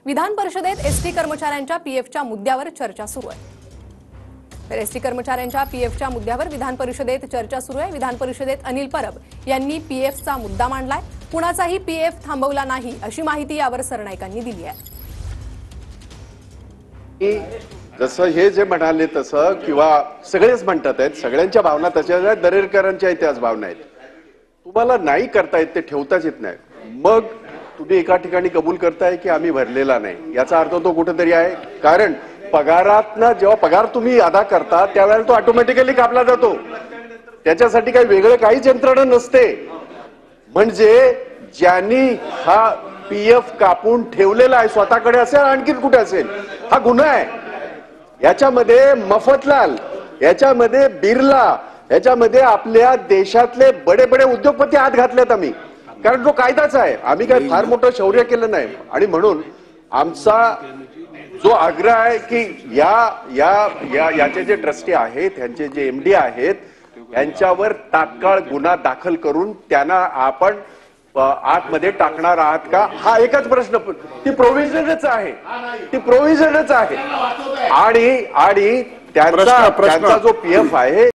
विधान परिषदेत एसटी कर्मचाऱ्यांच्या पीएफच्या मुद्द्यावर चर्चा सुरू आहे। तर एसटी कर्मचाऱ्यांच्या पीएफच्या मुद्द्यावर विधान परिषदेत चर्चा सुरू आहे। विधान परिषदेत अनिल परब यांनी पीएफचा मुद्दा मांडलाय। कुणाचाही पीएफ थांबवला नाही अशी माहिती यावर सरनाईकांनी दिली आहे। जसं हे जे म्हणाले तसं किंवा सगळेच म्हणतात आहेत, सगळ्यांच्या भावना तशाच आहेत, दरेकरांच्या त्याच भावना आहेत। तुम्हाला नाही करता येत ते ठेवताच येत नाही, मग तुम्ही एका ठिकाणी कबूल करताय की आम्ही भरलेला नाही, याचा अर्थ तो कुठेतरी आहे। कारण पगारातनं जेव्हा पगार तुम्ही अदा करता त्यावेळेला तो ऑटोमॅटिकली कापला जातो, त्याच्यासाठी काही वेगळं काहीच यंत्रणा नसते। म्हणजे ज्यांनी हा पीएफ कापून ठेवलेला आहे स्वतःकडे असेल आणखी कुठे असेल, हा गुन्हा आहे। याच्यामध्ये मफतलाल, याच्यामध्ये बिर्ला, याच्यामध्ये आपल्या देशातले बडे बडे उद्योगपती हात घातलेत आम्ही, कारण तो कायदाच आहे। आम्ही काय फार मोठं शौर्य केलं नाही। आणि म्हणून आमचा जो आग्रह आहे की याचे जे ट्रस्टी आहेत, त्यांचे जे एमडी आहेत, यांच्यावर तात्काळ गुन्हा दाखल करून त्यांना आपण आतमध्ये टाकणार आहात का, हा एकच प्रश्न। ती प्रोव्हिजनच आहे, ती प्रोव्हिजनच आहे। आणि त्यांचा जो पीएफ आहे